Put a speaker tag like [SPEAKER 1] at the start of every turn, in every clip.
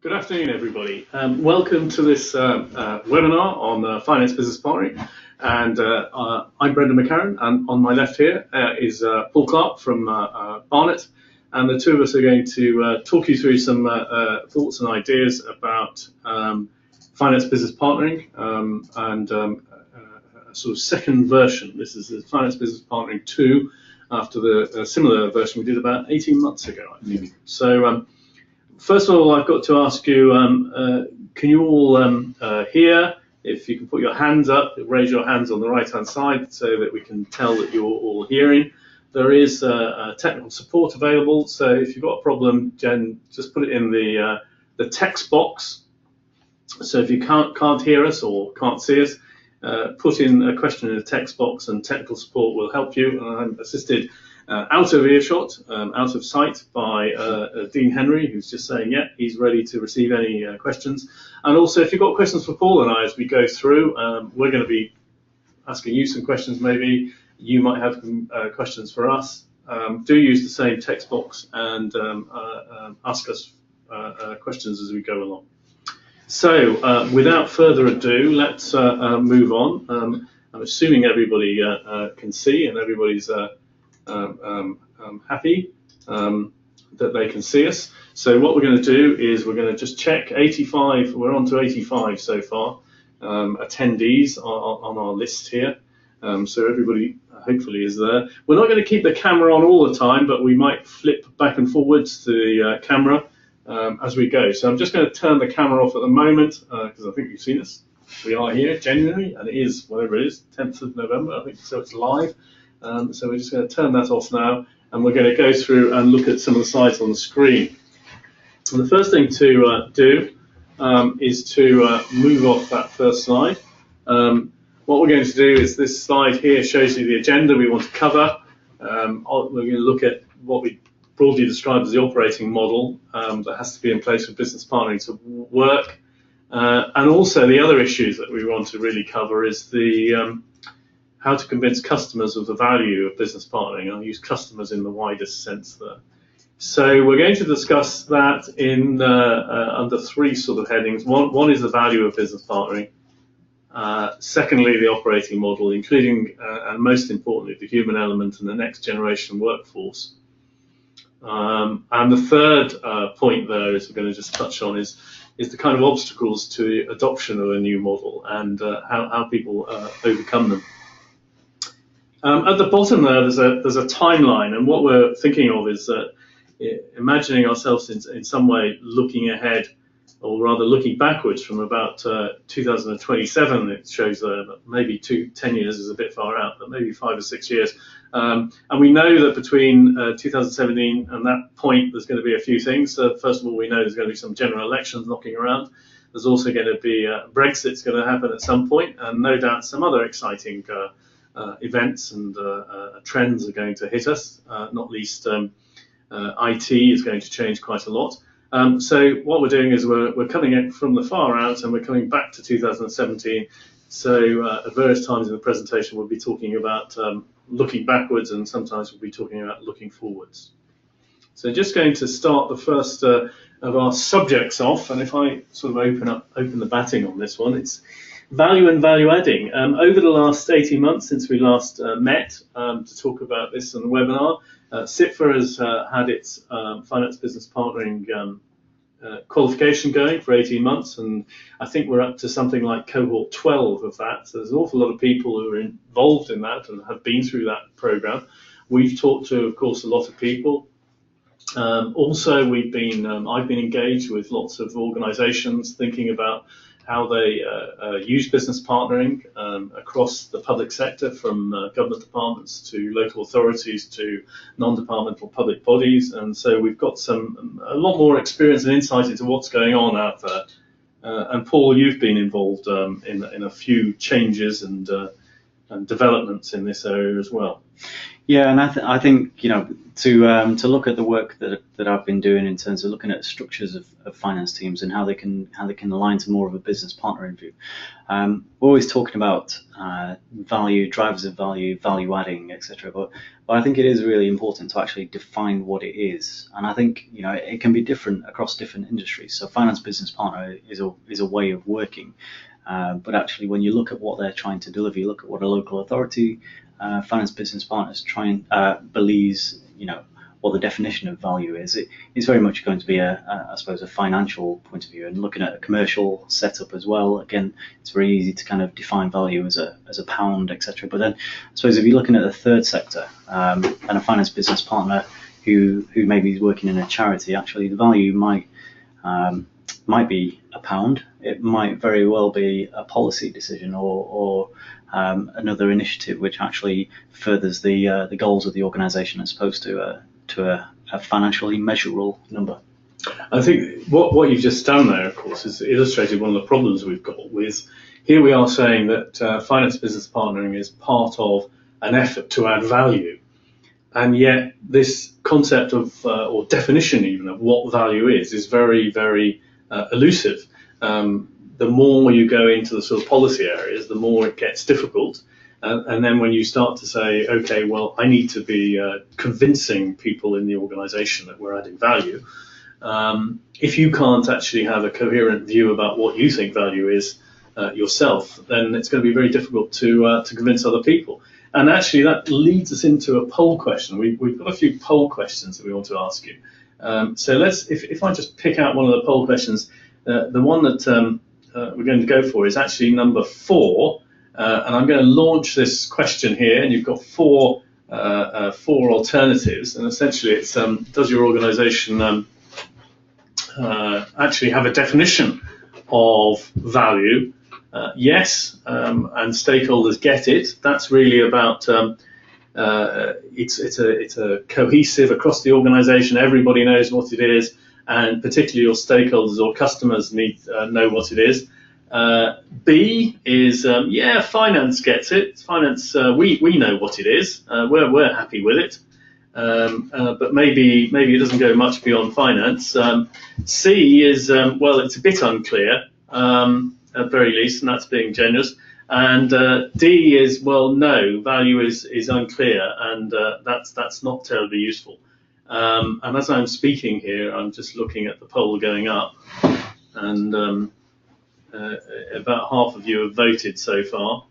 [SPEAKER 1] Good afternoon, everybody. Welcome to this webinar on finance business partnering. And I'm Brendan McCarron, and on my left here is Paul Clark from Barnet. And the two of us are going to talk you through some thoughts and ideas about finance business partnering and a sort of second version. This is the Finance Business Partnering 2 after the similar version we did about 18 months ago, I think. So. First of all, I've got to ask you, can you all hear? If you can put your hands up, raise your hands on the right-hand side so that we can tell that you're all hearing. There is technical support available, so if you've got a problem, Jen, just put it in the text box. So if you can't hear us or can't see us, put in a question in the text box and technical support will help you. And I'm assisted out of earshot, out of sight by Dean Henry, who's just saying, yeah, he's ready to receive any questions. And also, if you've got questions for Paul and I as we go through, we're going to be asking you some questions maybe. You might have questions for us. Do use the same text box and ask us questions as we go along. So, without further ado, let's move on. I'm assuming everybody can see and everybody's happy that they can see us. So what we're going to do is we're going to just check 85. We're on to 85 so far attendees on our list here. So everybody hopefully is there. We're not going to keep the camera on all the time, but we might flip back and forwards to the camera as we go. So I'm just going to turn the camera off at the moment because I think you've seen us. We are here genuinely, and it is whatever it is, 10th of November, I think, so it's live. So we're just going to turn that off now, and we're going to go through and look at some of the slides on the screen. And the first thing to do is to move off that first slide. What we're going to do is this slide here shows you the agenda we want to cover. We're going to look at what we broadly describe as the operating model that has to be in place for business partnering to work. And also the other issues that we want to really cover is the how to convince customers of the value of business partnering. I'll use customers in the widest sense there. So we're going to discuss that in under three sort of headings. One is the value of business partnering. Secondly, the operating model, including and most importantly, the human element and the next generation workforce. And the third point there is we're going to just touch on is the kind of obstacles to adoption of a new model and how people overcome them. At the bottom there, there's a timeline, and what we're thinking of is that imagining ourselves in some way looking ahead, or rather looking backwards from about 2027. It shows that maybe 10 years is a bit far out, but maybe 5 or 6 years. And we know that between 2017 and that point, there's going to be a few things. So first of all, we know there's going to be some general elections knocking around. There's also going to be Brexit's going to happen at some point, and no doubt some other exciting events and trends are going to hit us, not least IT is going to change quite a lot. So what we're doing is we're coming in from the far out and we're coming back to 2017. So at various times in the presentation we'll be talking about looking backwards, and sometimes we'll be talking about looking forwards. So just going to start the first of our subjects off, and if I sort of open the batting on this one, it's value and value adding. Over the last 18 months since we last met to talk about this on the webinar, CIPFA has had its finance business partnering qualification going for 18 months, and I think we're up to something like cohort 12 of that. So there's an awful lot of people who are involved in that and have been through that program. We've talked to, of course, a lot of people. Also, I've been engaged with lots of organisations thinking about how they use business partnering across the public sector, from government departments to local authorities to non-departmental public bodies. And so we've got a lot more experience and insight into what's going on out there. And Paul, you've been involved in a few changes and developments in this area as well.
[SPEAKER 2] Yeah, and I think to look at the work that I've been doing in terms of looking at structures of finance teams and how they can align to more of a business partnering view. We're always talking about value, drivers of value, value adding, etc. But I think it is really important to actually define what it is, and I think it can be different across different industries. So finance business partner is a way of working, but actually when you look at what they're trying to deliver, you look at what a local authority finance business partners believes, what the definition of value is. It's very much going to be I suppose, a financial point of view, and looking at a commercial setup as well. Again, it's very easy to kind of define value as a pound, etc. But then, I suppose, if you're looking at the third sector and a finance business partner who maybe is working in a charity, actually the value might be a pound. It might very well be a policy decision or another initiative which actually furthers the goals of the organisation as opposed to a financially measurable number.
[SPEAKER 1] I think what you've just done there, of course, is illustrated one of the problems we've got with, here we are saying that finance business partnering is part of an effort to add value, and yet this concept of, or definition even, of what value is very, very elusive. The more you go into the sort of policy areas, the more it gets difficult. And then when you start to say, okay, well, I need to be convincing people in the organisation that we're adding value, if you can't actually have a coherent view about what you think value is yourself, then it's going to be very difficult to convince other people. And actually that leads us into a poll question. We've got a few poll questions that we want to ask you. So if I just pick out one of the poll questions, the one that we're going to go for is actually number 4, and I'm going to launch this question here, and you've got four alternatives, and essentially it's does your organisation actually have a definition of value? Yes, and stakeholders get it. That's really about it's a cohesive across the organisation. Everybody knows what it is, and particularly your stakeholders or customers need know what it is. B is yeah, finance gets it. Finance, we know what it is. We're happy with it. But maybe it doesn't go much beyond finance. C is well, it's a bit unclear at very least, and that's being generous. And D is, well, no, value is unclear, and that's not terribly useful. And as I'm speaking here, I'm just looking at the poll going up, and about half of you have voted so far.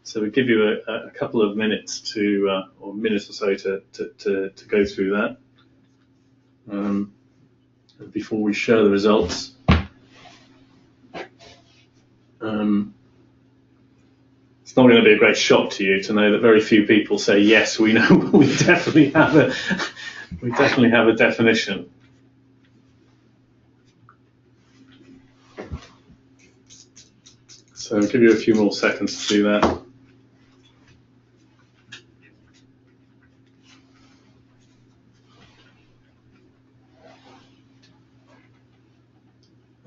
[SPEAKER 1] So we'll give you a couple of minutes to, or a minute or so to go through that before we share the results. It's not going to be a great shock to you to know that very few people say yes. We know we definitely have a definition. So I'll give you a few more seconds to do that.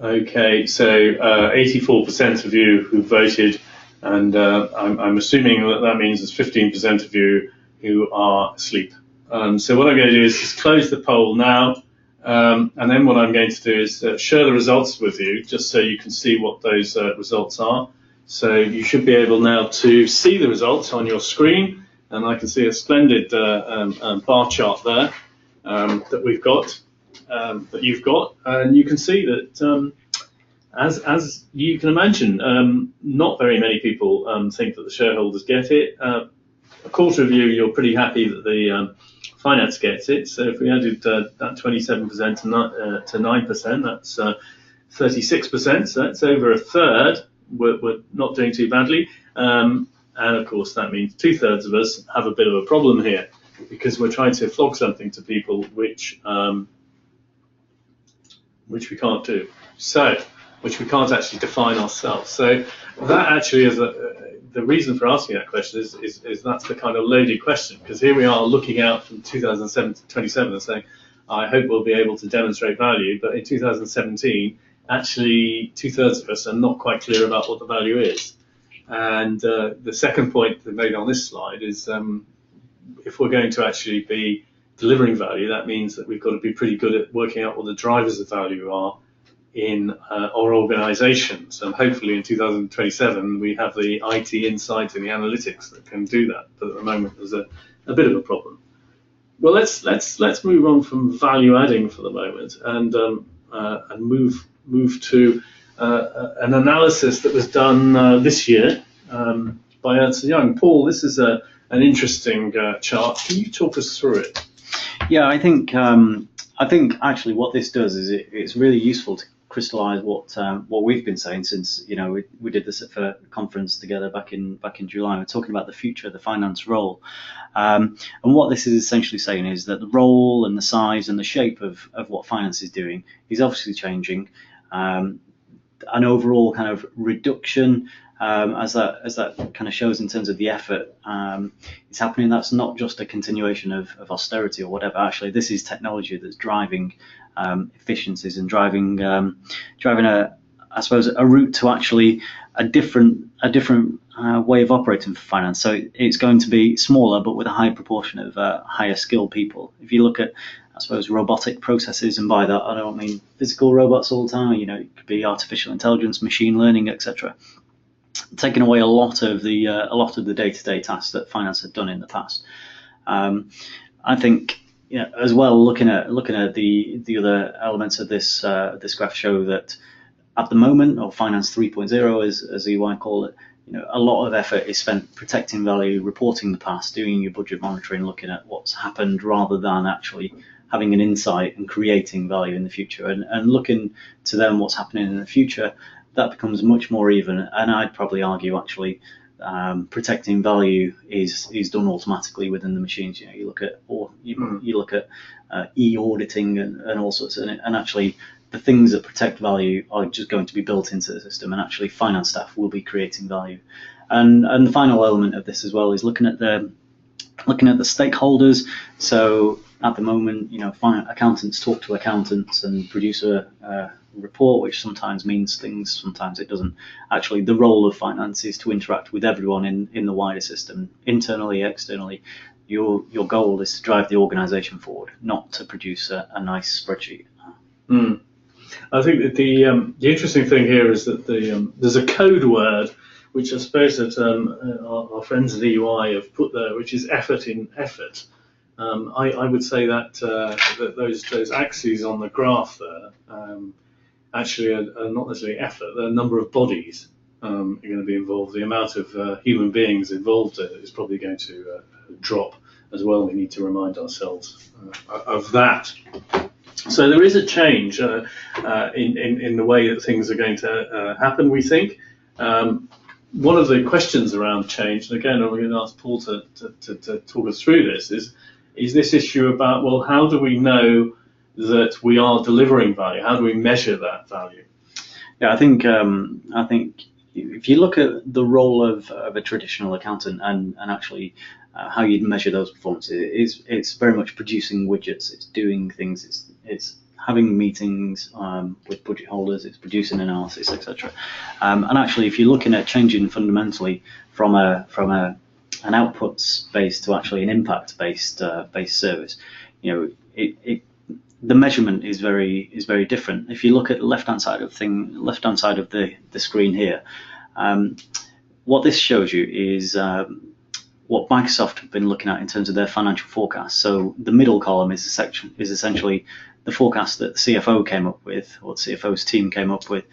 [SPEAKER 1] Okay, so 84% of you who voted, and I'm assuming that means there's 15% of you who are asleep. So what I'm going to do is just close the poll now, and then what I'm going to do is share the results with you, just so you can see what those results are. So you should be able now to see the results on your screen, and I can see a splendid bar chart there that we've got. That you've got, and you can see that as you can imagine, not very many people think that the shareholders get it. A quarter of you're pretty happy that the finance gets it. So if we added that 27% to 9%, that's 36%. So that's over a third. We're not doing too badly, and of course that means 2/3 of us have a bit of a problem here, because we're trying to flog something to people which we can't do, so which we can't actually define ourselves. So that actually is the reason for asking that question is that's the kind of loaded question, because here we are looking out from 2007 to 27 and saying, I hope we'll be able to demonstrate value, but in 2017, actually 2/3 of us are not quite clear about what the value is. And the second point that made on this slide is if we're going to actually be delivering value, that means that we've got to be pretty good at working out what the drivers of value are in our organizations. And hopefully in 2027 we have the IT insight and the analytics that can do that. But at the moment there's a bit of a problem. Well, let's move on from value adding for the moment and move to an analysis that was done this year by Ernst & Young. Paul, this is an interesting chart. Can you talk us through it?
[SPEAKER 2] Yeah, I think actually what this does is it's really useful to crystallize what we've been saying since we did this at a conference together back in July. We're talking about the future of the finance role, and what this is essentially saying is that the role and the size and the shape of what finance is doing is obviously changing. An overall kind of reduction as that kind of shows in terms of the effort is happening. That's not just a continuation of austerity or whatever. Actually, this is technology that's driving efficiencies and driving a route to actually a different way of operating for finance. So it's going to be smaller, but with a high proportion of higher skilled people. If you look at, I suppose, robotic processes, and by that I don't mean physical robots all the time. It could be artificial intelligence, machine learning, etc. Taking away a lot of the day-to-day tasks that finance had done in the past. I think as well, looking at the other elements of this graph show that at the moment, or finance 3.0 as EY call it, a lot of effort is spent protecting value, reporting the past, doing your budget monitoring, looking at what's happened rather than actually having an insight and creating value in the future, and looking to them what's happening in the future. That becomes much more even, and I'd probably argue actually protecting value is done automatically within the machines. You look at you look at e-auditing and all sorts, and actually the things that protect value are just going to be built into the system, and actually finance staff will be creating value. And the final element of this as well is looking at the stakeholders. So at the moment, accountants talk to accountants and produce a report, which sometimes means things, sometimes it doesn't. Actually, the role of finance is to interact with everyone in the wider system, internally, externally. Your goal is to drive the organisation forward, not to produce a nice spreadsheet.
[SPEAKER 1] I think that the interesting thing here is that there's a code word which I suppose that our friends at EY have put there, which is effort in effort. I would say that those axes on the graph there actually are not necessarily effort. The number of bodies are going to be involved. The amount of human beings involved is probably going to drop as well. We need to remind ourselves of that. So there is a change in the way that things are going to happen, we think. One of the questions around change, and again, I'm going to ask Paul to talk us through this, is this issue about, well, how do we know that we are delivering value? How do we measure that value?
[SPEAKER 2] Yeah, I think if you look at the role of a traditional accountant and actually how you'd measure those performances, it's very much producing widgets. It's doing things. It's having meetings with budget holders. It's producing analysis, etc. And actually, if you're looking at changing fundamentally from an outputs based to actually an impact based service, the measurement is very different. If you look at the left hand side of the screen here, what this shows you is what Microsoft have been looking at in terms of their financial forecast. So the middle column is essentially the forecast that the CFO came up with, or the CFO's team came up with,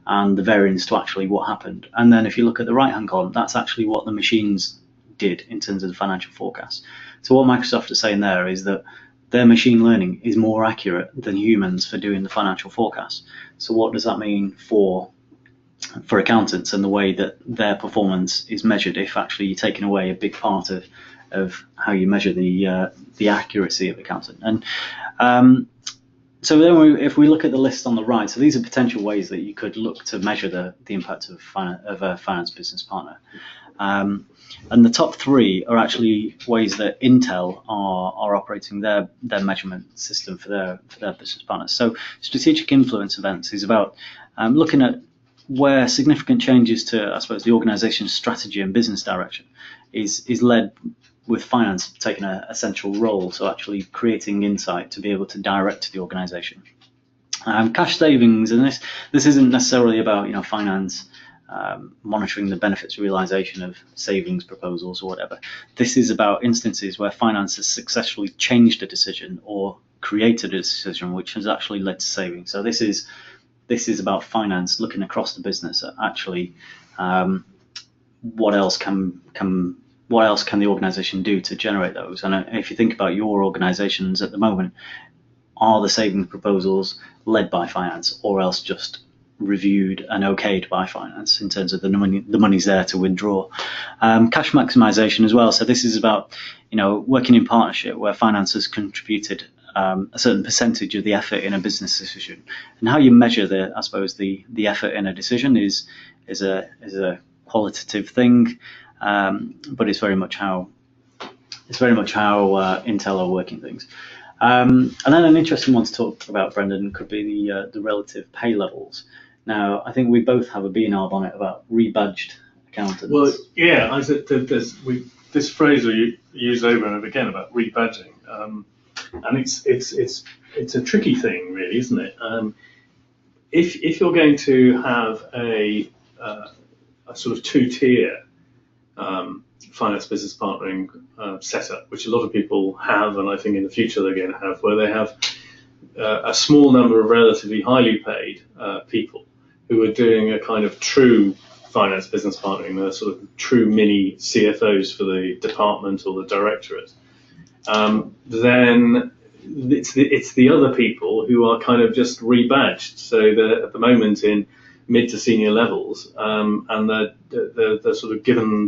[SPEAKER 2] and the variance to actually what happened. And then if you look at the right hand column, that's actually what the machines did in terms of the financial forecast. So what Microsoft is saying there is that their machine learning is more accurate than humans for doing the financial forecast. So what does that mean for accountants and the way that their performance is measured if actually you're taking away a big part of how you measure the accuracy of accountant? And so then if we look at the list on the right, so these are potential ways that you could look to measure the impact of a finance business partner. And the top three are actually ways that Intel are operating their measurement system for their business partners. So strategic influence events is about looking at where significant changes to, I suppose, the organisation's strategy and business direction is led with finance taking a central role, so actually creating insight to be able to direct the organisation. Cash savings, and this isn't necessarily about finance monitoring the benefits realisation of savings proposals or whatever. This is about instances where finance has successfully changed a decision or created a decision which has actually led to savings. So this is about finance looking across the business at actually what else can the organisation do to generate those. And if you think about your organisations at the moment, are the savings proposals led by finance or else just reviewed and okayed by finance in terms of the money's there to withdraw? Cash maximisation as well. So this is about working in partnership where finance has contributed a certain percentage of the effort in a business decision, and how you measure the effort in a decision is a qualitative thing, but it's very much how Intel are working things. And then an interesting one to talk about, Brendan, could be the relative pay levels. Now, I think we both have a B&R on it about rebadged accountants.
[SPEAKER 1] Well, yeah, this phrase we use over and over again about rebadging, and it's a tricky thing, really, isn't it? If you're going to have a sort of two-tier finance business partnering setup, which a lot of people have, and I think in the future they're going to have, where they have a small number of relatively highly paid people who are doing a kind of true finance business partnering, they're sort of true mini CFOs for the department or the directorate. Then it's the other people who are kind of just rebadged. So they're at the moment in mid to senior levels, and they're sort of given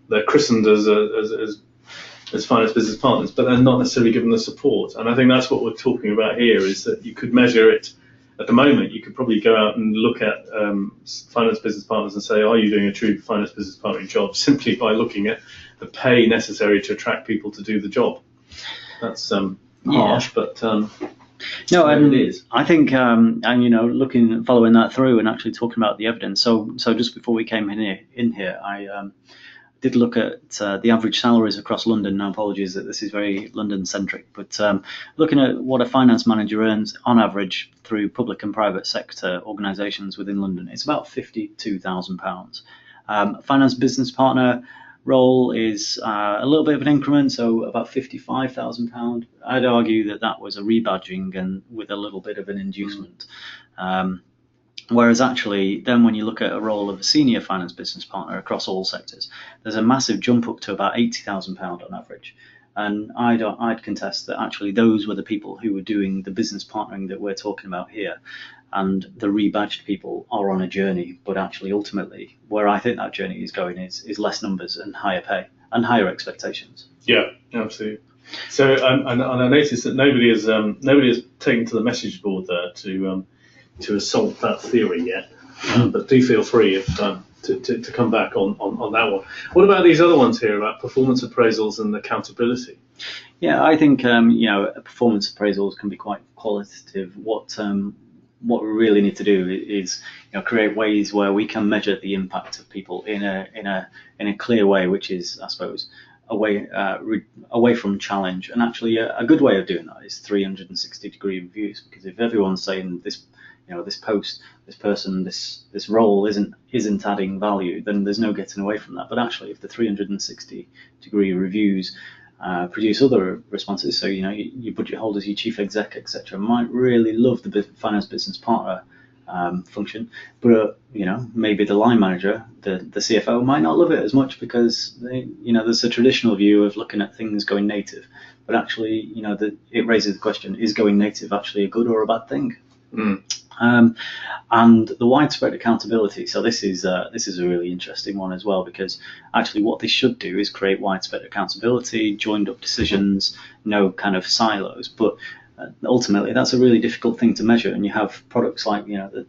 [SPEAKER 1] they're christened as finance business partners, but they're not necessarily given the support. And I think that's what we're talking about here, is that you could measure it. At the moment, you could probably go out and look at finance business partners and say, are you doing a true finance business partnering job, simply by looking at the pay necessary to attract people to do the job. That's harsh, but
[SPEAKER 2] no, and
[SPEAKER 1] it is.
[SPEAKER 2] I think, following that through and actually talking about the evidence. So just before we came in here, I did look at the average salaries across London. Now, apologies that this is very London-centric, but looking at what a finance manager earns on average through public and private sector organisations within London, it's about £52,000. Finance business partner role is a little bit of an increment, so about £55,000. I'd argue that was a rebadging and with a little bit of an inducement. Whereas actually, then when you look at a role of a senior finance business partner across all sectors, there's a massive jump up to about £80,000 on average. And I'd contest that actually those were the people who were doing the business partnering that we're talking about here. And the rebadged people are on a journey, but actually ultimately where I think that journey is going is less numbers and higher pay and higher expectations.
[SPEAKER 1] Yeah, absolutely. So and I noticed that nobody has taken to the message board there to assault that theory yet, but do feel free if to come back on that one. What about these other ones here about performance appraisals and accountability?
[SPEAKER 2] Yeah, I think performance appraisals can be quite qualitative. What we really need to do is create ways where we can measure the impact of people in a clear way, which is, I suppose, away from challenge. And actually a good way of doing that is 360-degree reviews, because if everyone's saying this post, this person, this role isn't adding value, then there's no getting away from that. But actually, if the 360-degree reviews produce other responses, so your budget holders, your chief exec, etc., might really love the finance business partner function, but maybe the line manager, the CFO, might not love it as much, because there's a traditional view of looking at things going native, but actually it raises the question: is going native actually a good or a bad thing? And the widespread accountability. So this is a really interesting one as well, because actually what this should do is create widespread accountability, joined up decisions, no kind of silos. But ultimately, that's a really difficult thing to measure. And you have products like the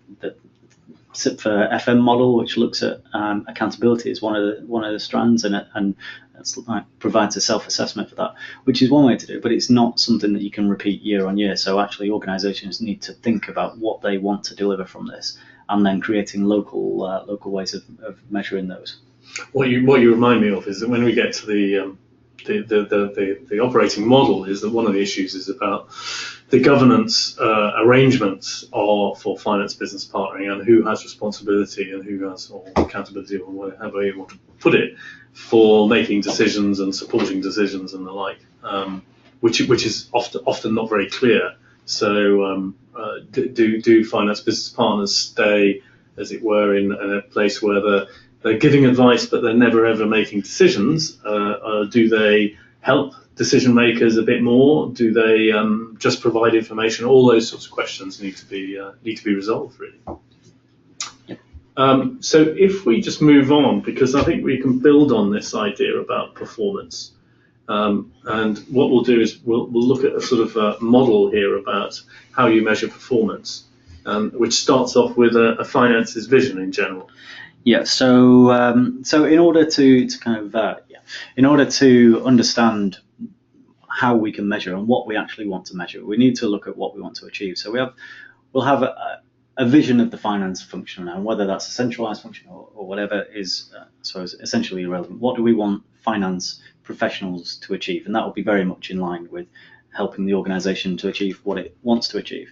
[SPEAKER 2] SIP for FM model, which looks at accountability as one of the strands, and it's provides a self-assessment for that, which is one way to do it, but it's not something that you can repeat year on year. So actually organisations need to think about what they want to deliver from this and then creating local ways of measuring those.
[SPEAKER 1] What you remind me of is that when we get to the operating model, is that one of the issues is about the governance arrangements for finance business partnering, and who has responsibility and who has, or accountability, or whatever you want to put it, for making decisions and supporting decisions and the like, which is often not very clear. So do finance business partners stay, as it were, in a place where they're giving advice but they're never ever making decisions? Do they help decision makers a bit more? Do they just provide information? All those sorts of questions need to be resolved, really. So if we just move on, because I think we can build on this idea about performance. And what we'll do is we'll look at a sort of a model here about how you measure performance, which starts off with a finance's vision in general.
[SPEAKER 2] Yeah. So in order to in order to understand how we can measure and what we actually want to measure, we need to look at what we want to achieve. So we'll have a vision of the finance function, and whether that's a centralized function or whatever is, I suppose, essentially irrelevant. What do we want finance professionals to achieve? And that will be very much in line with helping the organization to achieve what it wants to achieve.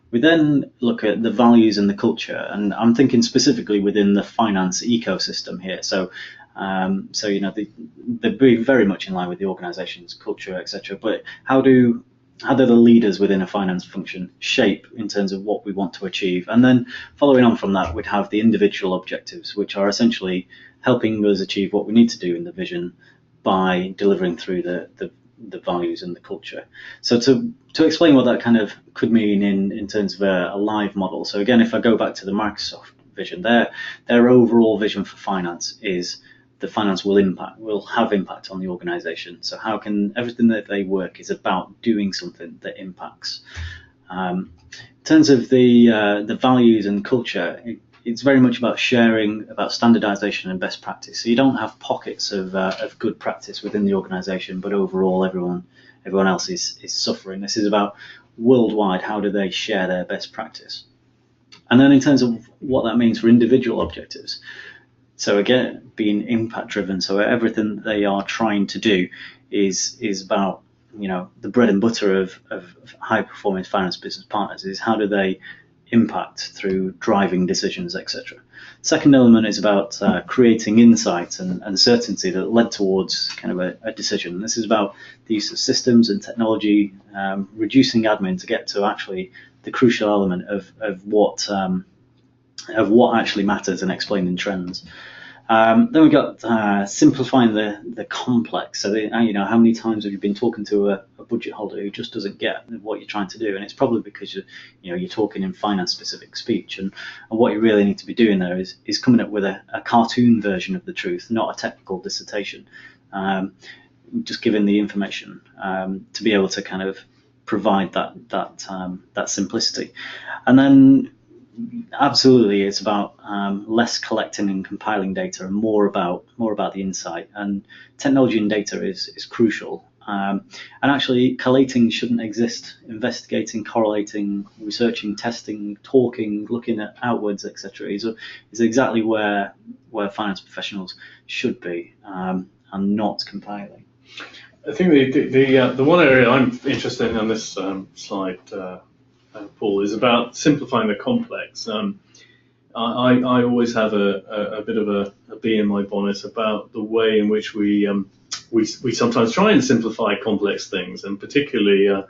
[SPEAKER 2] We then look at the values and the culture, and I'm thinking specifically within the finance ecosystem here. So they'd be very much in line with the organization's culture, etc. But how do the leaders within a finance function shape in terms of what we want to achieve? And then following on from that, we'd have the individual objectives, which are essentially helping us achieve what we need to do in the vision by delivering through the values and the culture. So to explain what that kind of could mean in terms of a live model. So again, if I go back to the Microsoft vision, their overall vision for finance is the finance will have impact on the organization. So how can everything that they work is about doing something that impacts. In terms of the values and culture, it's very much about sharing, about standardization and best practice. So you don't have pockets of good practice within the organization, but overall everyone else is suffering. This is about worldwide, how do they share their best practice? And then in terms of what that means for individual objectives, so again, being impact driven, so everything they are trying to do is about, the bread and butter of high performing finance business partners is how do they impact through driving decisions, etc. Second element is about creating insight and certainty that led towards kind of a decision. This is about the use of systems and technology, reducing admin to get to actually the crucial element of what actually matters and explaining trends. Then we've got simplifying the complex. So how many times have you been talking to a budget holder who just doesn't get what you're trying to do? And it's probably because you're talking in finance specific speech, and what you really need to be doing there is coming up with a cartoon version of the truth, not a technical dissertation. Just giving the information to be able to kind of provide that simplicity. And then absolutely, it's about less collecting and compiling data and more about the insight. And technology and data is crucial. And actually, collating shouldn't exist. Investigating, correlating, researching, testing, talking, looking at outwards, etc. is exactly where finance professionals should be, and not compiling.
[SPEAKER 1] I think the one area I'm interested in on this slide, Paul, is about simplifying the complex. I always have a bit of a bee in my bonnet about the way in which we sometimes try and simplify complex things, and particularly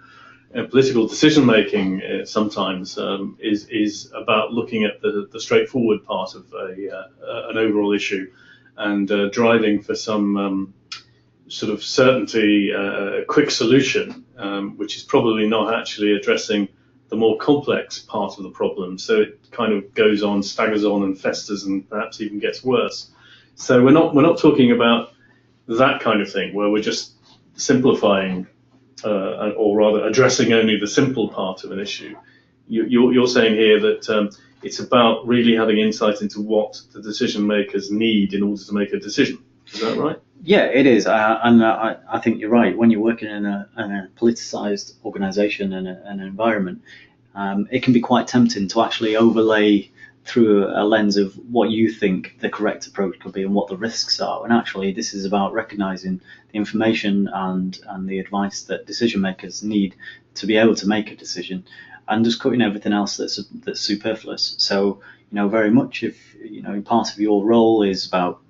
[SPEAKER 1] political decision making sometimes is about looking at the straightforward part of an overall issue and driving for some sort of certainty, quick solution, which is probably not actually addressing the more complex part of the problem. So it kind of goes on, staggers on, and festers, and perhaps even gets worse. So we're not talking about that kind of thing where we're just simplifying, or rather addressing only the simple part of an issue. You're saying here that it's about really having insight into what the decision makers need in order to make a decision. Is that right?
[SPEAKER 2] Yeah, it is, and I think you're right. When you're working in a politicized organisation and an environment, it can be quite tempting to actually overlay through a lens of what you think the correct approach could be and what the risks are. And actually, this is about recognizing the information and the advice that decision makers need to be able to make a decision, and just cutting everything else that's superfluous. So, very much if, part of your role is about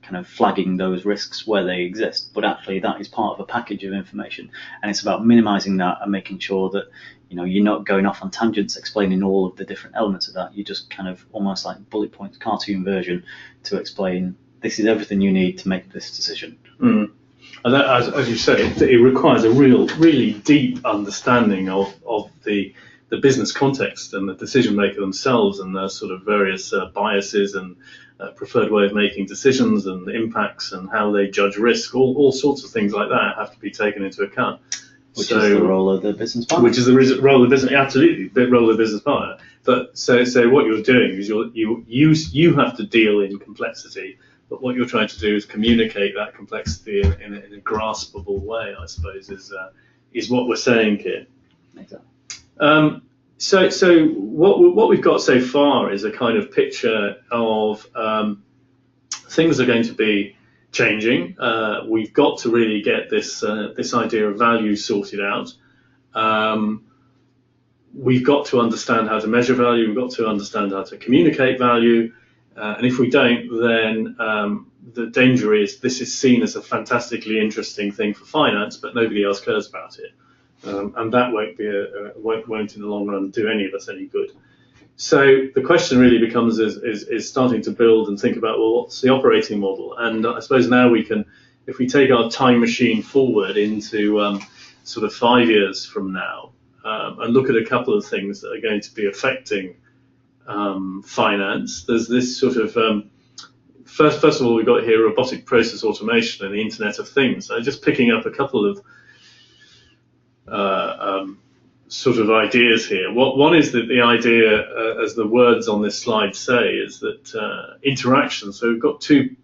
[SPEAKER 2] kind of flagging those risks where they exist, but actually that is part of a package of information, and it's about minimizing that and making sure that you're not going off on tangents explaining all of the different elements of that. You just kind of almost like bullet points, cartoon version, to explain this is everything you need to make this decision.
[SPEAKER 1] And that, as you say, it requires a really deep understanding of the business context and the decision maker themselves and their sort of various biases and preferred way of making decisions and impacts and how they judge risk. All sorts of things like that have to be taken into account.
[SPEAKER 2] Which is the role of the business partner.
[SPEAKER 1] Which is the role of the business, absolutely, the role of the business partner. But so what you're doing is you have to deal in complexity, but what you're trying to do is communicate that complexity in a graspable way, I suppose, is what we're saying here.
[SPEAKER 2] Exactly.
[SPEAKER 1] So what we've got so far is a kind of picture of things are going to be changing. We've got to really get this idea of value sorted out. We've got to understand how to measure value. We've got to understand how to communicate value. And if we don't, then the danger is this is seen as a fantastically interesting thing for finance, but nobody else cares about it. And that won't in the long run do any of us any good. So the question really becomes is starting to build and think about, well, what's the operating model? And I suppose now we can, if we take our time machine forward into sort of 5 years from now, and look at a couple of things that are going to be affecting finance. There's this sort of first of all, we've got here robotic process automation and the Internet of Things. So just picking up a couple of sort of ideas here. One is that the idea, as the words on this slide say, is that interaction. So we've got two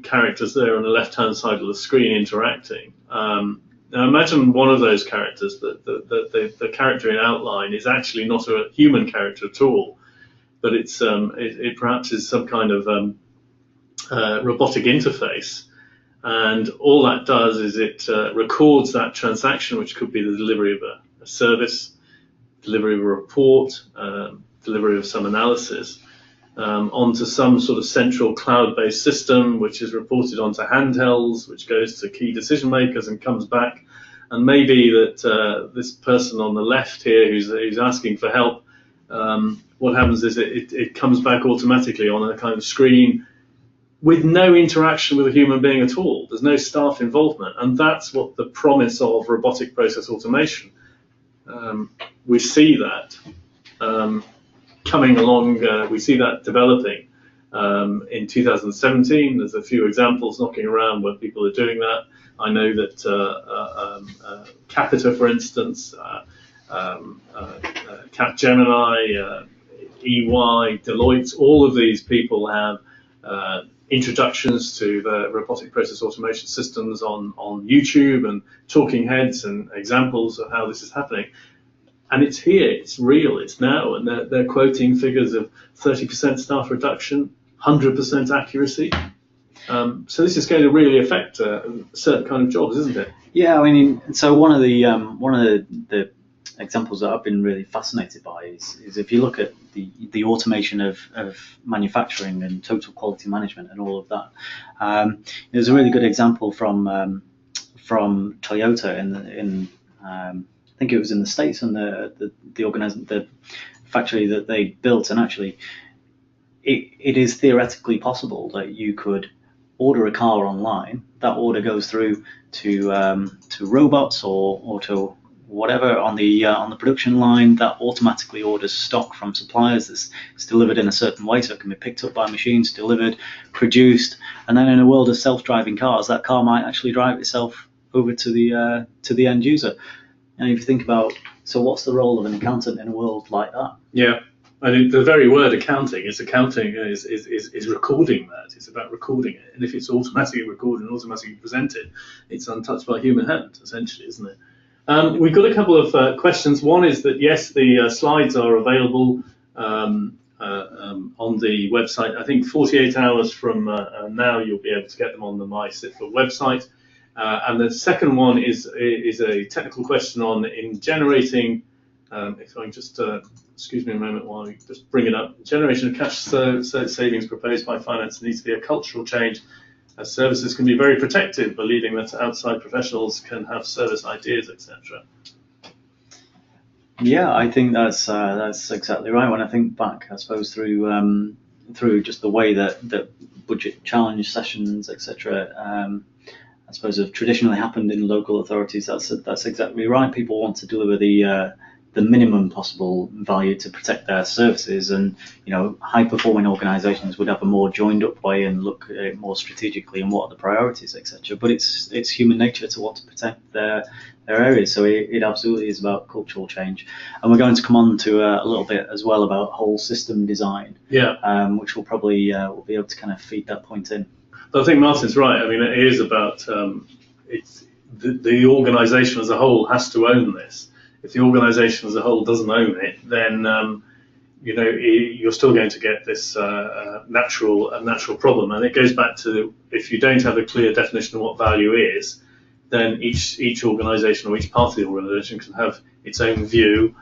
[SPEAKER 1] characters there on the left-hand side of the screen interacting. Now imagine one of those characters, the character in outline, is actually not a human character at all, but it perhaps is some kind of robotic interface. And all that does is it records that transaction, which could be the delivery of a service, delivery of a report, delivery of some analysis, onto some sort of central cloud-based system, which is reported onto handhelds, which goes to key decision makers and comes back. And maybe that this person on the left here who's asking for help, what happens is it comes back automatically on a kind of screen with no interaction with a human being at all. There's no staff involvement. And that's what the promise of robotic process automation. We see that coming along, we see that developing. In 2017, there's a few examples knocking around where people are doing that. I know that Capita, for instance, Capgemini, EY, Deloitte, all of these people have introductions to the robotic process automation systems on YouTube and talking heads and examples of how this is happening. And it's here, it's real, it's now, and they're quoting figures of 30% staff reduction, 100% accuracy. So this is going to really affect certain kind of jobs, isn't it?
[SPEAKER 2] Yeah, I mean, so one of the examples that I've been really fascinated by is if you look at the automation of manufacturing and total quality management and all of that. There's a really good example from Toyota in I think it was in the States, and the factory that they built, and actually it is theoretically possible that you could order a car online. That order goes through to robots or to whatever on the production line that automatically orders stock from suppliers that's delivered in a certain way, so it can be picked up by machines, delivered, produced, and then in a world of self-driving cars, that car might actually drive itself over to the end user. And if you think about, so what's the role of an accountant in a world like that?
[SPEAKER 1] Yeah. I mean, the very word accounting is recording that. It's about recording it. And if it's automatically recorded and automatically presented, it's untouched by human hand, essentially, isn't it? We've got a couple of questions. One is that, yes, the slides are available on the website. I think 48 hours from now, you'll be able to get them on the MySITFA website. And the second one is a technical question on in generating. If I can just excuse me a moment while I just bring it up. Generation of cash savings proposed by finance needs to be a cultural change, as services can be very protective, believing that outside professionals can have service ideas, etc.
[SPEAKER 2] Yeah, I think that's exactly right. When I think back, I suppose through just the way that budget challenge sessions, etc. I suppose have traditionally happened in local authorities. That's exactly right. People want to deliver the minimum possible value to protect their services, and high performing organisations would have a more joined up way and look at it more strategically and what are the priorities, etc. But it's human nature to want to protect their areas, so it absolutely is about cultural change. And we're going to come on to a little bit as well about whole system design, which will probably we'll be able to kind of feed that point in.
[SPEAKER 1] But I think Martin's right. I mean, it is about it's the organisation as a whole has to own this. If the organisation as a whole doesn't own it, then you're still going to get this natural problem. And it goes back to, if you don't have a clear definition of what value is, then each organisation or each part of the organisation can have its own view,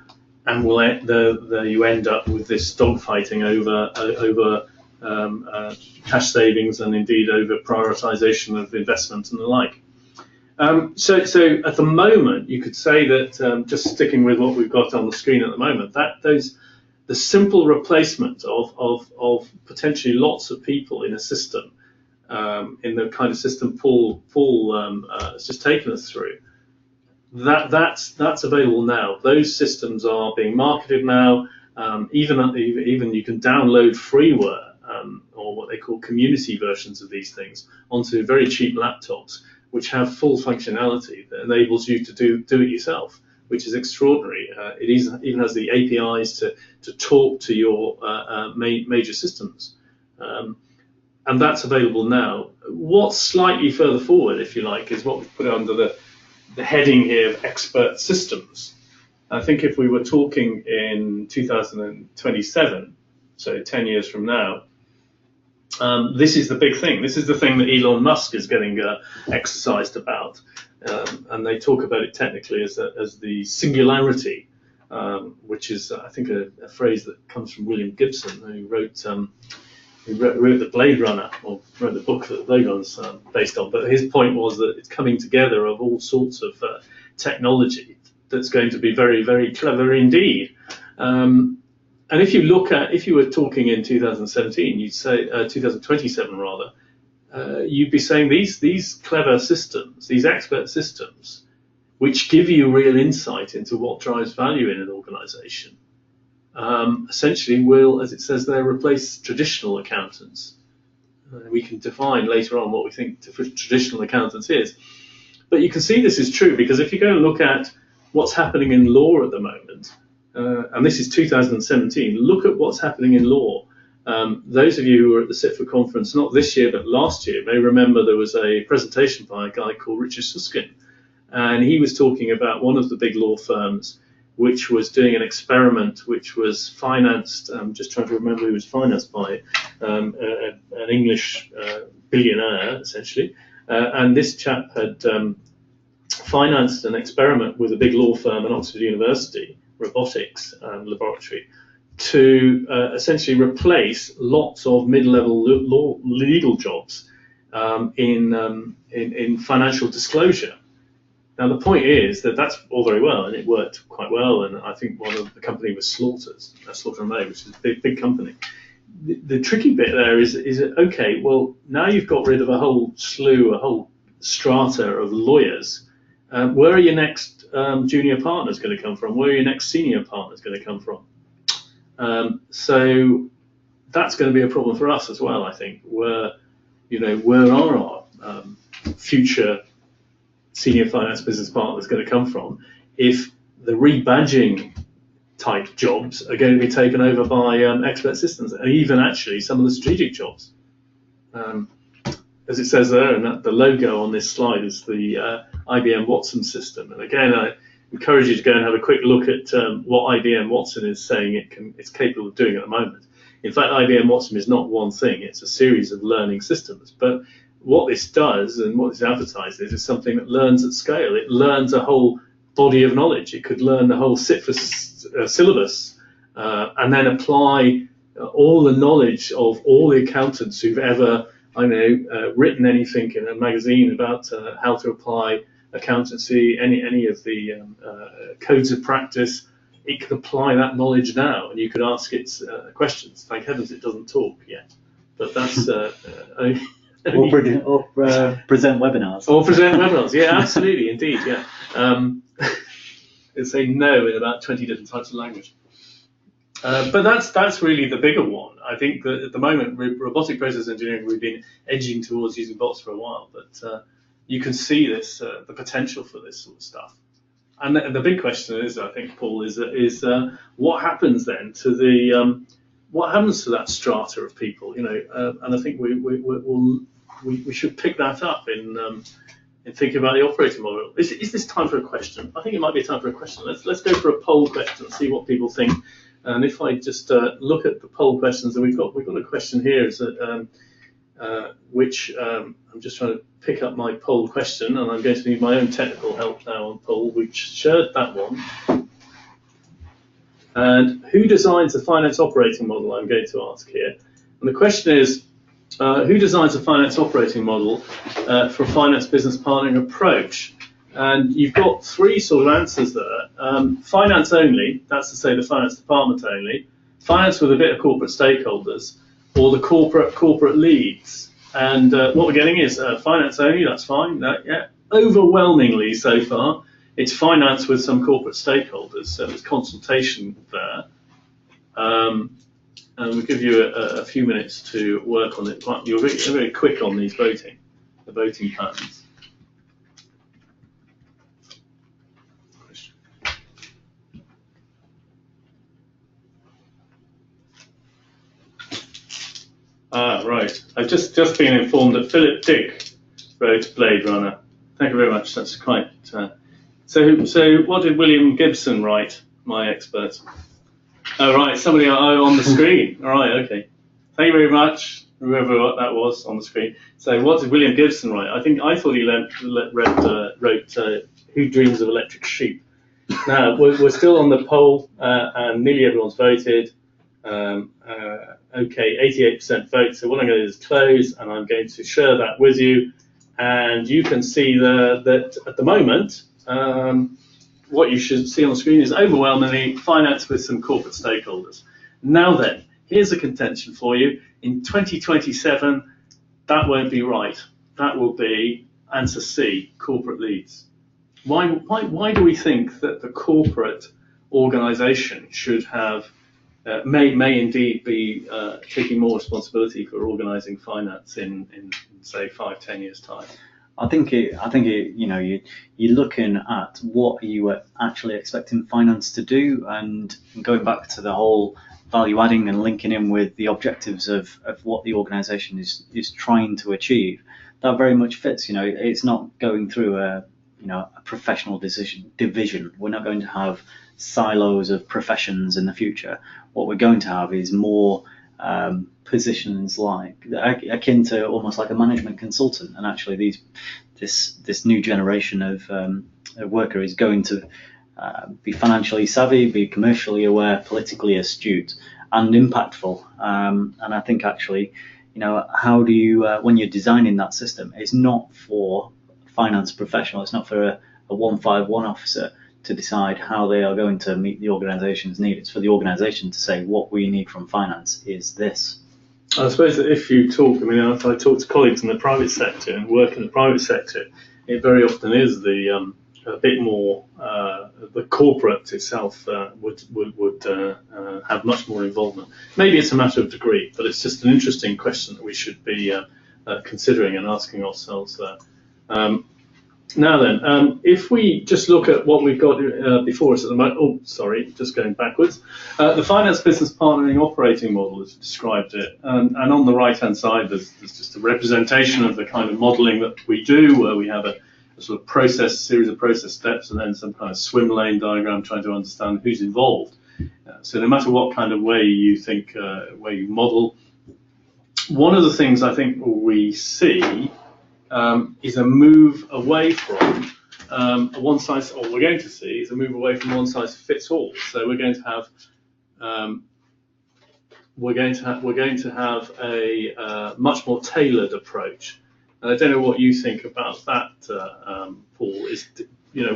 [SPEAKER 1] and you end up with this dogfighting over cash savings and indeed over prioritisation of investment and the like. So at the moment, you could say that, just sticking with what we've got on the screen at the moment, that the simple replacement of potentially lots of people in a system, in the kind of system Paul has just taken us through, that's available now. Those systems are being marketed now. Even you can download freeware, or what they call community versions of these things, onto very cheap laptops, which have full functionality that enables you to do it yourself, which is extraordinary. It even has the APIs to talk to your major systems. And that's available now. What's slightly further forward, if you like, is what we put under the heading here of expert systems. I think if we were talking in 2027, so 10 years from now, this is the big thing. This is the thing that Elon Musk is getting exercised about, and they talk about it technically as the singularity, which is, I think, a phrase that comes from William Gibson, who wrote the Blade Runner, or wrote the book that the Blade Runner's based on. But his point was that it's coming together of all sorts of technology that's going to be very, very clever indeed. And if you were talking in 2017, you'd say 2027 rather, you'd be saying these clever systems, these expert systems, which give you real insight into what drives value in an organisation, essentially will, as it says there, replace traditional accountants. We can define later on what we think traditional accountants is. But you can see this is true, because if you go and look at what's happening in law at the moment, and this is 2017, look at what's happening in law. Those of you who were at the SITFA conference, not this year but last year, may remember there was a presentation by a guy called Richard Susskind, and he was talking about one of the big law firms which was doing an experiment which was financed, I'm just trying to remember who was financed by, an English billionaire, essentially, and this chap had financed an experiment with a big law firm at Oxford University, robotics laboratory, to essentially replace lots of mid-level legal jobs in financial disclosure. Now the point is that that's all very well, and it worked quite well, and I think one of the company was Slaughter and May, which is a big company. The tricky bit there is okay, well, now you've got rid of a whole strata of lawyers. Where are your next junior partners going to come from? Where are your next senior partners going to come from? So that's going to be a problem for us as well, I think. Where are our future senior finance business partners going to come from if the rebadging type jobs are going to be taken over by expert systems, and even actually some of the strategic jobs? As it says there, and the logo on this slide is the IBM Watson system. And again, I encourage you to go and have a quick look at what IBM Watson is saying it's capable of doing at the moment. In fact, IBM Watson is not one thing; it's a series of learning systems. But what this does and what this advertises is something that learns at scale. It learns a whole body of knowledge. It could learn the whole CITFA syllabus and then apply all the knowledge of all the accountants who've ever, written anything in a magazine about how to apply accountancy, any of the codes of practice. It could apply that knowledge now, and you could ask it questions. Thank heavens it doesn't talk yet, but that's.
[SPEAKER 2] Or present webinars.
[SPEAKER 1] Or present webinars, yeah, absolutely, indeed, yeah. They say no in about 20 different types of language. But that's really the bigger one. I think that at the moment, robotic process engineering, we've been edging towards using bots for a while, but you can see this, the potential for this sort of stuff. And the big question is, I think, Paul, is what happens then to what happens to that strata of people, and I think we should pick that up in thinking about the operating model. Is this time for a question? I think it might be time for a question. Let's go for a poll question and see what people think. And if I just look at the poll questions, and we've got a question here, is that which I'm just trying to pick up my poll question, and I'm going to need my own technical help now on poll. We've shared that one. And who designs the finance operating model, I'm going to ask here. And the question is, who designs a finance operating model for a finance business partnering approach? And you've got three sort of answers there. Finance only, that's to say the finance department only, finance with a bit of corporate stakeholders, or the corporate leads. And what we're getting is finance only, that's fine. Yeah. Overwhelmingly so far, it's finance with some corporate stakeholders, so there's consultation there. And we'll give you a few minutes to work on it. You're very quick on these the voting patterns. Right. I've just been informed that Philip Dick wrote Blade Runner. Thank you very much. That's quite. So what did William Gibson write? My expert. Oh, right. Somebody on the screen. All right. Okay. Thank you very much. Whoever that was on the screen. So what did William Gibson write? I thought he wrote Who Dreams of Electric Sheep. Now we're still on the poll, and nearly everyone's voted. Okay, 88% vote. So what I'm going to do is close, and I'm going to share that with you, and you can see that at the moment, what you should see on the screen is overwhelmingly finance with some corporate stakeholders. Now then, here's a contention for you. In 2027, that won't be right. That will be answer C, corporate leads. Why do we think that the corporate organisation should have may indeed be taking more responsibility for organising finance in say 5-10 years time?
[SPEAKER 2] I think you're looking at what you were actually expecting finance to do, and going back to the whole value adding and linking in with the objectives of what the organisation is trying to achieve. That very much fits. It's not going through a professional division. We're not going to have silos of professions in the future. What we're going to have is more positions akin to almost like a management consultant, and actually this new generation of worker is going to be financially savvy, be commercially aware, politically astute, and impactful. And I think actually, how do you when you're designing that system, it's not for finance professional, it's not for a 151 officer to decide how they are going to meet the organisation's need. It's for the organisation to say what we need from finance is this.
[SPEAKER 1] I suppose that if you talk, if I talk to colleagues in the private sector and work in the private sector, it very often is a bit more the corporate itself would have much more involvement. Maybe it's a matter of degree, but it's just an interesting question that we should be considering and asking ourselves there. Now then, if we just look at what we've got before us at the moment, just going backwards. The finance business partnering operating model has described it, and on the right-hand side there's just a representation of the kind of modelling that we do, where we have a sort of series of process steps, and then some kind of swim lane diagram trying to understand who's involved. So no matter what kind of way you think, way you model, one of the things I think we see is a move away from a one size, or we're going to see is a move away from one size fits all. So we're going to have a much more tailored approach. And I don't know what you think about that, Paul.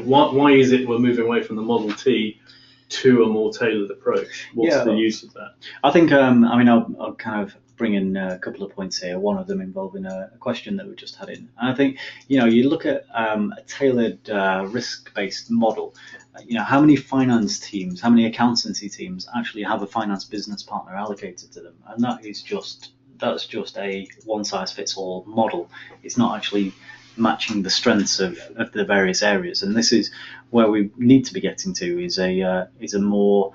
[SPEAKER 1] Why is it we're moving away from the Model T to a more tailored approach? What's the use of that?
[SPEAKER 2] I think I'll kind of bring in a couple of points here. One of them involving a question that we just had in. And I think you look at a tailored risk-based model. How many finance teams, how many accountancy teams actually have a finance business partner allocated to them? And that's just a one-size-fits-all model. It's not actually matching the strengths of the various areas. And this is where we need to be getting to, is a more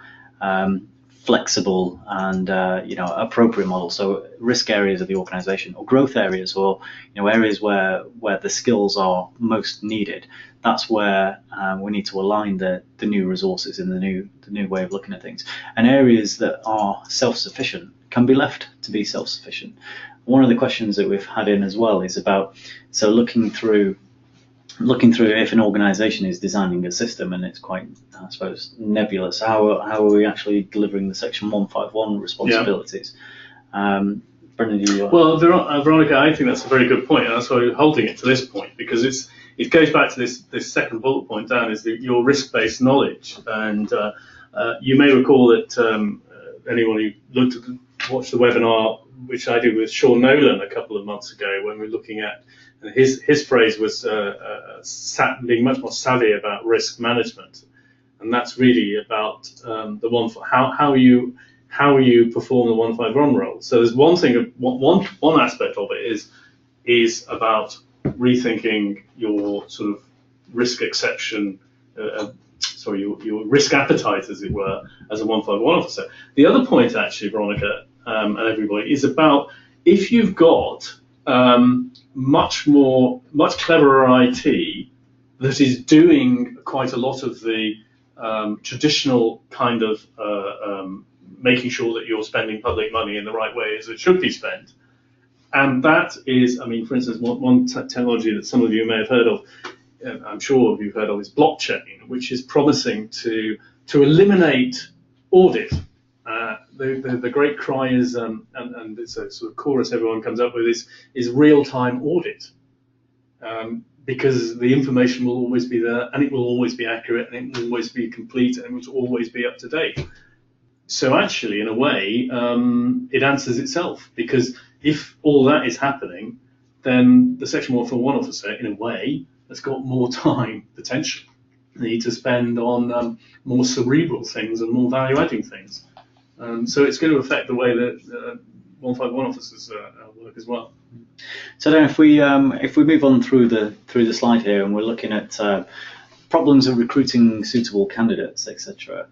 [SPEAKER 2] flexible and appropriate model. So risk areas of the organization, or growth areas, or areas where the skills are most needed. That's where we need to align the new resources in the new way of looking at things. And areas that are self-sufficient can be left to be self-sufficient. One of the questions that we've had in as well is about looking through if an organization is designing a system and it's quite, I suppose, nebulous. How are we actually delivering the Section 151 responsibilities? Yeah. Brendan, do you?
[SPEAKER 1] Well, Veronica, I think that's a very good point, and that's why we're holding it to this point, because it goes back to this second bullet point down, is your risk-based knowledge. And you may recall that anyone who watched the webinar which I did with Sean Nolan a couple of months ago, when we were looking at, and his phrase was being much more savvy about risk management, and that's really about how you perform the 151 role. So there's one aspect of it is about rethinking your sort of risk exception, your risk appetite, as it were, as a 151 officer. The other point, actually, Veronica, and everybody, is about if you've got much cleverer IT that is doing quite a lot of the traditional kind of making sure that you're spending public money in the right way as it should be spent. And that is, for instance, one technology that some of you may have heard of, I'm sure you've heard of, is blockchain, which is promising to eliminate audit. The great cry is, and it's a sort of chorus everyone comes up with, is real-time audit, because the information will always be there, and it will always be accurate, and it will always be complete, and it will always be up to date. So actually, in a way, it answers itself, because if all that is happening, then the Section 141 officer, in a way, has got more time, potentially, need to spend on more cerebral things and more value-adding things. So it's going to affect the way that 151 officers work as well.
[SPEAKER 2] So then, if we move on through the slide here, and we're looking at problems of recruiting suitable candidates, etc.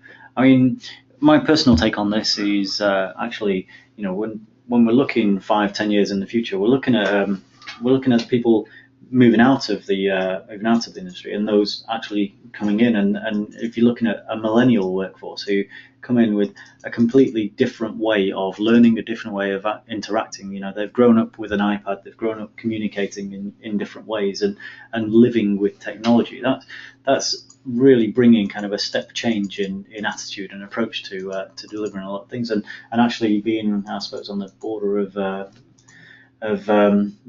[SPEAKER 2] My personal take on this is actually, when we're looking 5-10 years in the future, we're looking at people moving out of the industry, and those actually coming in, and if you're looking at a millennial workforce who come in with a completely different way of learning, a different way of interacting. They've grown up with an iPad, they've grown up communicating in different ways and living with technology. That's really bringing kind of a step change in attitude and approach to delivering a lot of things, and actually being, I suppose, on the border of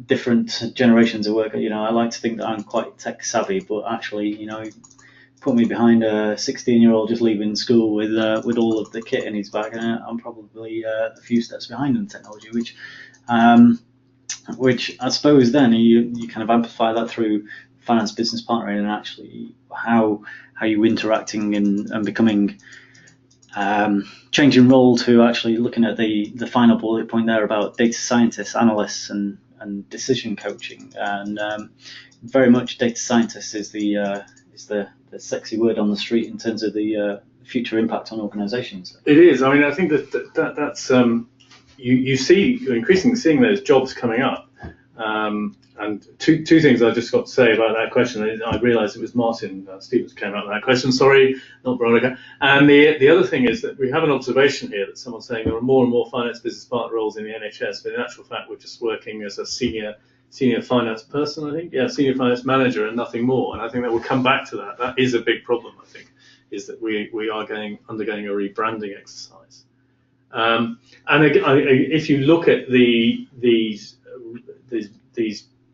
[SPEAKER 2] different generations of work. I like to think that I'm quite tech savvy, but actually, put me behind a 16-year-old just leaving school with all of the kit in his bag, and I'm probably a few steps behind in technology, which I suppose then you kind of amplify that through finance business partnering, and actually how you interacting and becoming changing role to actually looking at the final bullet point there about data scientists, analysts, and decision coaching, and very much data scientist is the sexy word on the street in terms of the future impact on organisations.
[SPEAKER 1] It is. I think that's you're increasingly seeing those jobs coming up, and two things I just got to say about that question. I realised it was Martin Stevens came out with that question. Sorry, not Veronica. And the other thing is that we have an observation here that someone's saying there are more and more finance business partner roles in the NHS, but in actual fact we're just working as a senior finance person, I think. Yeah, senior finance manager and nothing more. And I think that we'll come back to that. That is a big problem, I think, is that we are undergoing a rebranding exercise. And if you look at these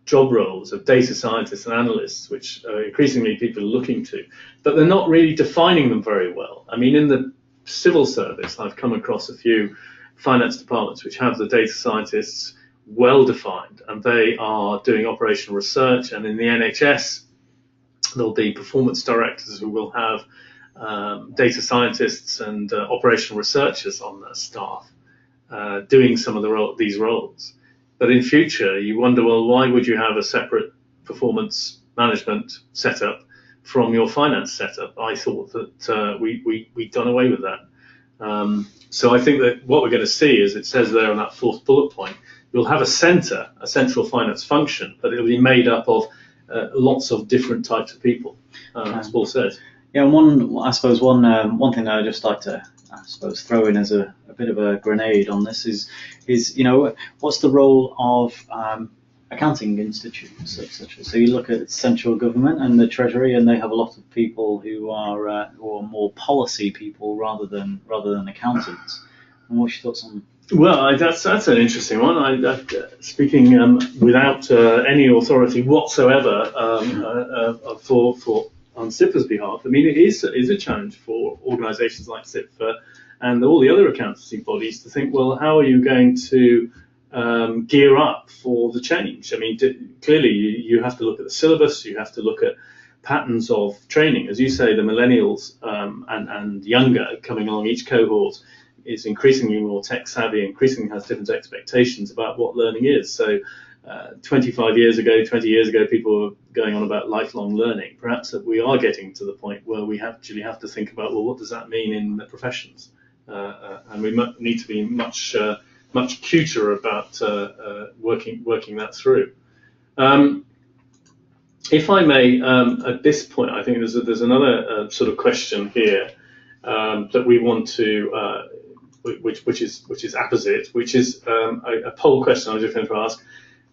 [SPEAKER 1] job roles of data scientists and analysts, which increasingly people are looking to, but they're not really defining them very well. I mean, in the civil service, I've come across a few finance departments which have the data scientists well defined, and they are doing operational research. And in the NHS, there'll be performance directors who will have data scientists and operational researchers on their staff doing some of these roles. But in future, you wonder, well, why would you have a separate performance management setup from your finance setup? I thought that we'd done away with that. So I think that what we're going to see, as it says there on that fourth bullet point, you'll have a central finance function, but it'll be made up of lots of different types of people, as Paul says.
[SPEAKER 2] Yeah, one thing that I'd just like to, throw in as a bit of a grenade on this is what's the role of accounting institutions such as, so you look at central government and the Treasury, and they have a lot of people who are more policy people rather than accountants. And what's your thoughts on?
[SPEAKER 1] Well, that's an interesting one. Speaking without any authority whatsoever on CIPFA's behalf, I mean, it is a challenge for organisations like CIPFA and all the other accountancy bodies to think, well, how are you going to gear up for the change? I mean, clearly you have to look at the syllabus, you have to look at patterns of training. As you say, the millennials and younger coming along, each cohort is increasingly more tech savvy, increasingly has different expectations about what learning is. So 20 years ago, people were going on about lifelong learning. Perhaps that we are getting to the point where we actually have to think about, well, what does that mean in the professions? And we need to be much cuter about working that through. If I may, at this point, I think there's another sort of question here that we want to, which is apposite, which is a poll question I was just going to ask,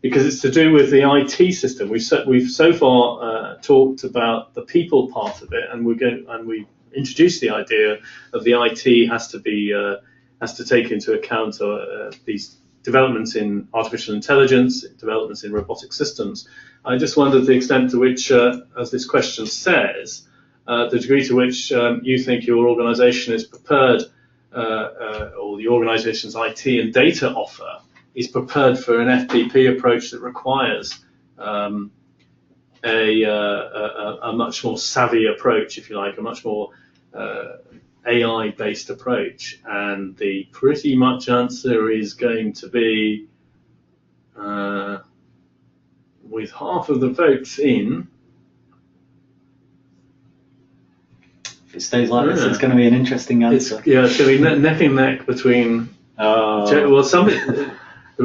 [SPEAKER 1] because it's to do with the IT system. We've so far talked about the people part of it, and we introduced the idea of the IT has to take into account these developments in artificial intelligence, developments in robotic systems. I just wondered the extent to which, as this question says, the degree to which you think your organisation is prepared, or the organisation's IT and data offer is prepared for an FPP approach that requires a much more savvy approach, if you like, a much more AI-based approach. And the pretty much answer is going to be, with half of the votes in.
[SPEAKER 2] If it stays like this, it's going to be an interesting answer.
[SPEAKER 1] It's going to be neck and neck between. There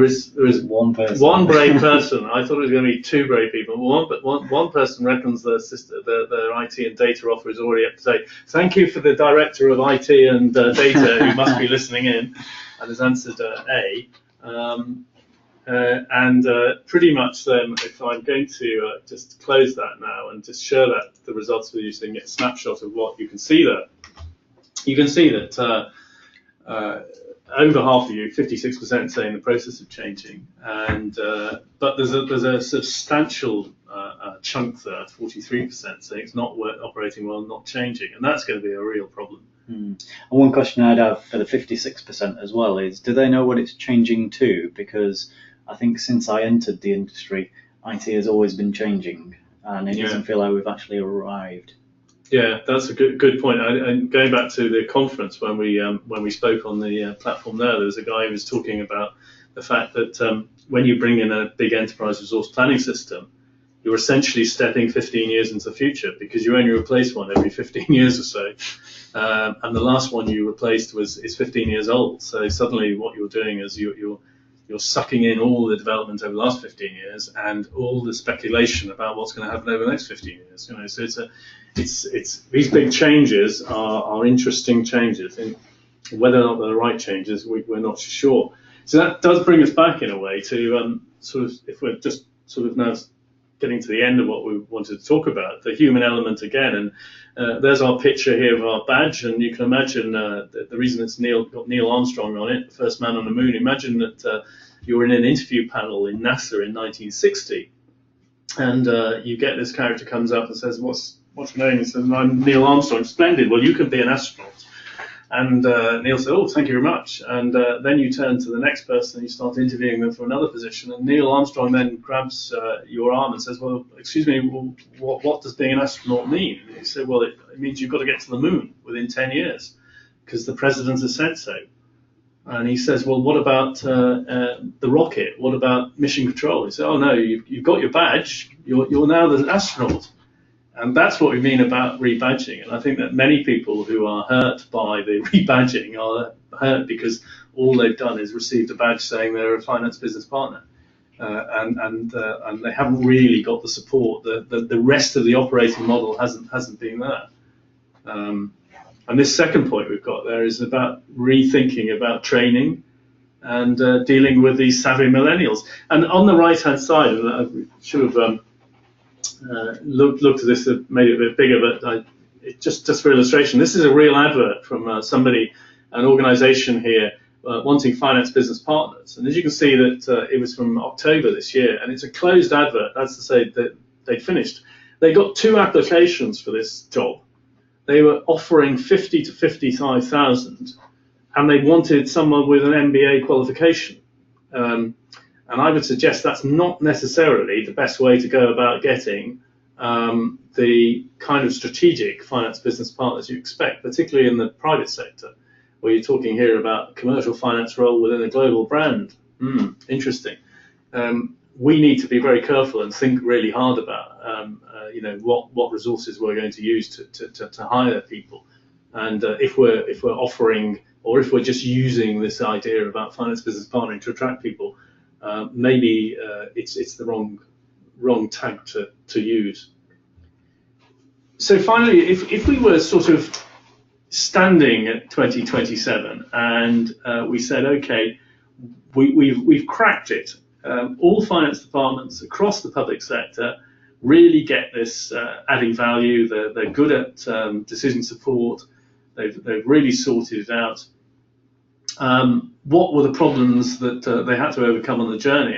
[SPEAKER 1] is one brave person. I thought it was going to be two brave people. One person reckons their IT and data offer is already up to date. Thank you for the director of IT and data who must be listening in, and has answered A. And pretty much then, if I'm going to just close that now and just share the results with you so you can get a snapshot of what you can see there. You can see that over half of you, 56%, say in the process of changing, and but there's a substantial chunk there, 43%, saying it's not operating well, not changing, and that's going to be a real problem.
[SPEAKER 2] And one question I'd have for the 56% as well is, do they know what it's changing to? Because I think since I entered the industry, IT has always been changing, and it doesn't feel like we've actually arrived.
[SPEAKER 1] Yeah, that's a good point. And going back to the conference when we spoke on the platform there was a guy who was talking about the fact that when you bring in a big enterprise resource planning system, you're essentially stepping 15 years into the future, because you only replace one every 15 years or so. And the last one you replaced is 15 years old. So suddenly what you're doing is you're you're sucking in all the development over the last 15 years and all the speculation about what's going to happen over the next 15 years. So it's these big changes are interesting changes, and whether or not they're the right changes, we're not sure. So that does bring us back in a way to sort of, if we're just sort of now getting to the end of what we wanted to talk about, the human element again. And there's our picture here of our badge, and you can imagine the reason it's got Neil Armstrong on it, the first man on the moon. Imagine that you were in an interview panel in NASA in 1960, and you get this character comes up and says, "What's your name?" He says, "I'm Neil Armstrong." "Splendid. Well, you can be an astronaut." And Neil said, "Oh, thank you very much." And then you turn to the next person and you start interviewing them for another position. And Neil Armstrong then grabs your arm and says, "Well, excuse me, what does being an astronaut mean?" And you say, "Well, it means you've got to get to the moon within 10 years because the president has said so." And he says, "Well, what about the rocket? What about mission control?" He said, "Oh, no, you've got your badge. You're now the astronaut." And that's what we mean about rebadging. And I think that many people who are hurt by the rebadging are hurt because all they've done is received a badge saying they're a finance business partner. And they haven't really got the support. The rest of the operating model hasn't been there. And this second point we've got there is about rethinking about training and dealing with these savvy millennials. And on the right-hand side, and I should have looked at this, made it a bit bigger, but just for illustration, this is a real advert from an organisation here wanting finance business partners. And as you can see that it was from October this year, and it's a closed advert. That's to say that they finished. They got 2 applications for this job. They were offering 50 to 55,000, and they wanted someone with an MBA qualification. And I would suggest that's not necessarily the best way to go about getting the kind of strategic finance business partners you expect, particularly in the private sector, where you're talking here about commercial finance role within a global brand. Interesting. We need to be very careful and think really hard about what resources we're going to use to hire people, and if we're offering, or if we're just using this idea about finance business partnering to attract people. Maybe it's the wrong tag to use. So finally, if we were sort of standing at 2027 and we said, okay, we've cracked it. All finance departments across the public sector really get this adding value. They're good at decision support. They've really sorted it out. What were the problems that they had to overcome on the journey?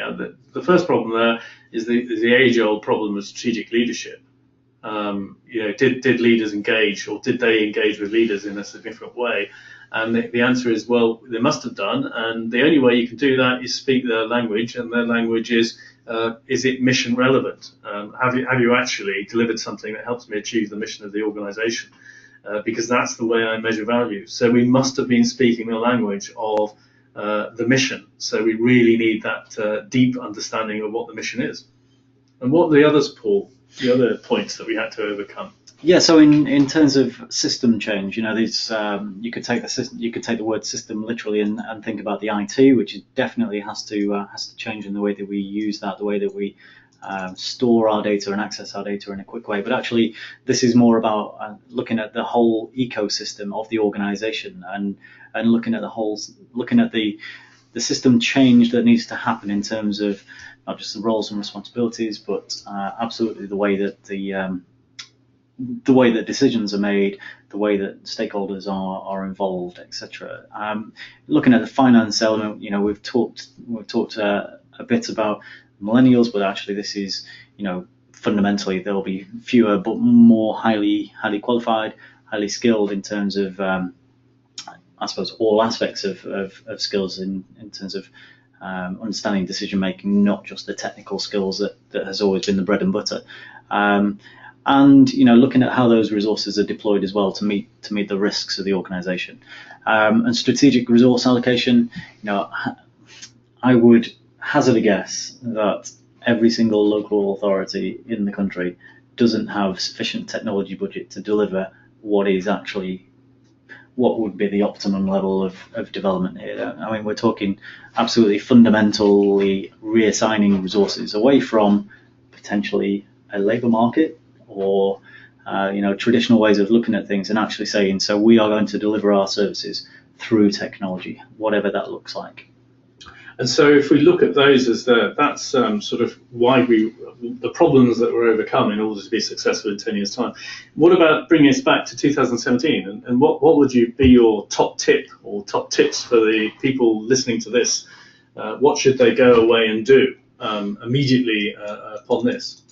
[SPEAKER 1] The first problem there is the age-old problem of strategic leadership. Did leaders engage, or did they engage with leaders in a significant way? And the answer is, well, they must have done. And the only way you can do that is speak their language, and their language is it mission relevant? Have you actually delivered something that helps me achieve the mission of the organisation? Because that's the way I measure value. So we must have been speaking the language of the mission. So we really need that deep understanding of what the mission is. And what are the others, Paul? The other points that we had to overcome?
[SPEAKER 2] Yeah. So in terms of system change, these you could take the word system literally and think about the IT, which definitely has to change in the way that we use that, the way that we store our data and access our data in a quick way. But actually, this is more about looking at the whole ecosystem of the organization and looking at the system change that needs to happen in terms of not just the roles and responsibilities, but absolutely the way that the way that decisions are made, the way that stakeholders are involved, etc. Looking at the finance element, we've talked a bit about millennials, but actually this is, fundamentally there'll be fewer but more highly qualified, highly skilled in terms of, I suppose, all aspects of skills in terms of understanding decision making, not just the technical skills that has always been the bread and butter. And looking at how those resources are deployed as well to meet the risks of the organisation, and strategic resource allocation. I would hazard a guess that every single local authority in the country doesn't have sufficient technology budget to deliver what is actually what would be the optimum level of development here. I mean, we're talking absolutely fundamentally reassigning resources away from potentially a labour market or traditional ways of looking at things, and actually saying, so we are going to deliver our services through technology, whatever that looks like.
[SPEAKER 1] And so if we look at those as that's sort of why the problems that we're overcome in order to be successful in 10 years' time. What about bringing us back to 2017? And what would be your top tip or top tips for the people listening to this? What should they go away and do immediately upon this?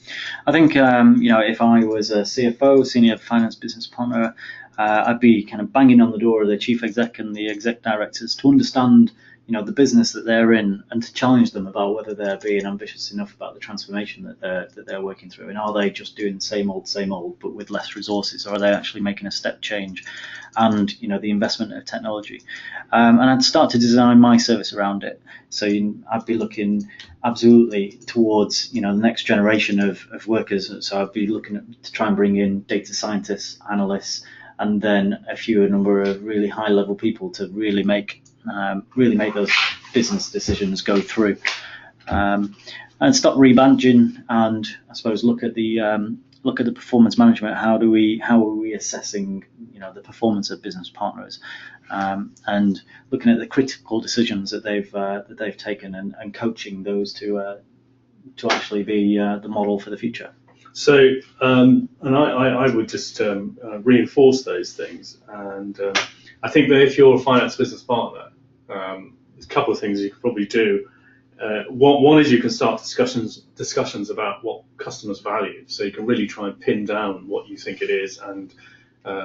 [SPEAKER 2] I think, if I was a CFO, senior finance business partner, I'd be kind of banging on the door of the chief exec and the exec directors to understand the business that they're in, and to challenge them about whether they're being ambitious enough about the transformation that they're working through, and are they just doing the same old but with less resources, or are they actually making a step change and the investment of technology. And I'd start to design my service around it. So I'd be looking absolutely towards the next generation of workers. So I'd be looking to try and bring in data scientists, analysts, and then a number of really high level people to really make those business decisions go through, and stop rebadging, and I suppose look at the performance management. How are we assessing the performance of business partners, and looking at the critical decisions that they've taken, and coaching those to actually be the model for the future.
[SPEAKER 1] So, and I would just reinforce those things. And I think that if you're a finance business partner, there's a couple of things you can probably do. One is you can start discussions about what customers value. So you can really try and pin down what you think it is, and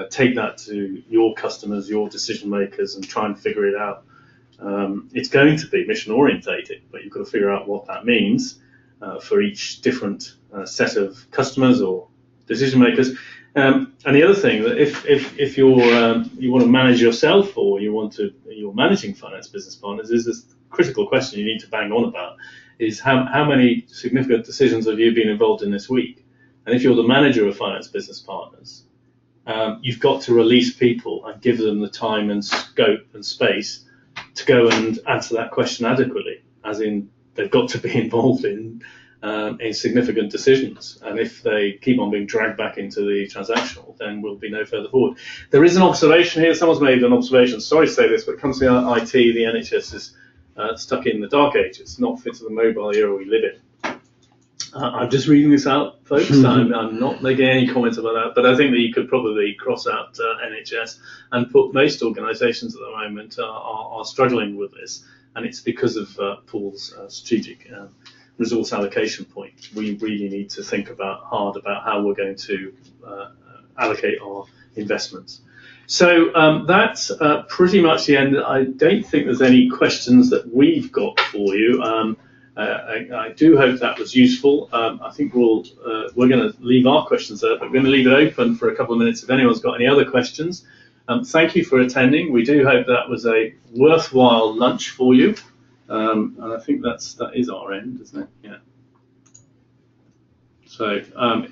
[SPEAKER 1] take that to your customers, your decision makers, and try and figure it out. It's going to be mission orientated, but you've got to figure out what that means for each different set of customers or decision makers. And the other thing, that if you want to manage yourself, or you're managing finance business partners, is this critical question you need to bang on about, is how many significant decisions have you been involved in this week? And if you're the manager of finance business partners, you've got to release people and give them the time and scope and space to go and answer that question adequately, as in they've got to be involved in significant decisions. And if they keep on being dragged back into the transactional, then we'll be no further forward. There is an observation here. Someone's made an observation. Sorry to say this, but it comes to IT, the NHS is stuck in the dark ages, not fit to the mobile era we live in. I'm just reading this out, folks. I'm not making any comments about that, but I think that you could probably cross out NHS and put most organisations at the moment are struggling with this, and it's because of Paul's strategic resource allocation point. We really need to think hard about how we're going to allocate our investments. So that's pretty much the end. I don't think there's any questions that we've got for you. I do hope that was useful. I think we're going to leave our questions there, but we're going to leave it open for a couple of minutes if anyone's got any other questions. Thank you for attending. We do hope that was a worthwhile lunch for you. And I think that is our end, isn't it? Yeah. So,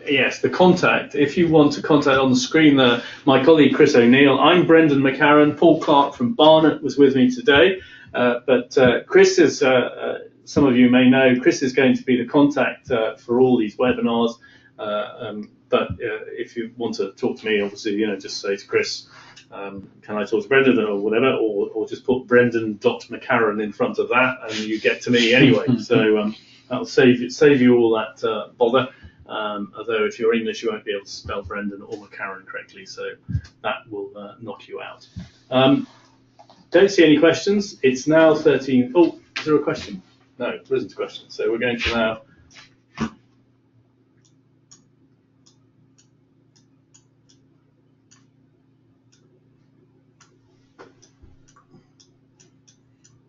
[SPEAKER 1] yes, the contact. If you want to contact on the screen there, my colleague Chris O'Neill. I'm Brendan McCarran. Paul Clark from Barnet was with me today. But Chris is, some of you may know, Chris is going to be the contact for all these webinars. But if you want to talk to me, obviously, just say to Chris, can I talk to Brendan or whatever, or just put Brendan.McCarran in front of that, and you get to me anyway. So that'll save you all that bother. Although if you're English, you won't be able to spell Brendan or McCarran correctly, so that will knock you out. Don't see any questions. It's now 13. Oh, is there a question? No, there isn't a question. So we're going to now.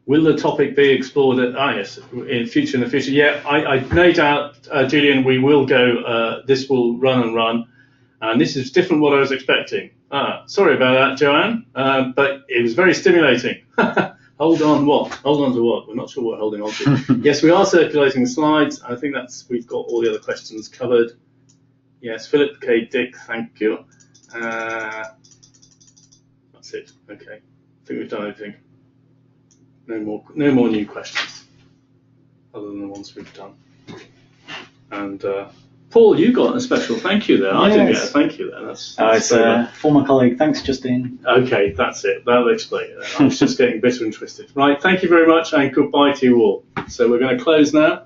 [SPEAKER 1] Will the topic be explored yes, in the future? Yeah, I no doubt, Julian, we will go. This will run and run, and this is different what I was expecting. Sorry about that, Joanne, but it was very stimulating. Hold on to what? We're not sure what we're holding on to. Yes, we are circulating the slides. I think we've got all the other questions covered. Yes, Philip K. Dick, thank you. That's That's it. Okay. I think we've done everything. No more new questions, other than the ones we've done. And Paul, you got a special thank you there. I didn't get a thank you there. That's
[SPEAKER 2] it's a former colleague. Thanks, Justine.
[SPEAKER 1] Okay, that's it. That'll explain it. I was just getting bitter and twisted. Right, thank you very much, and goodbye to you all. So we're going to close now.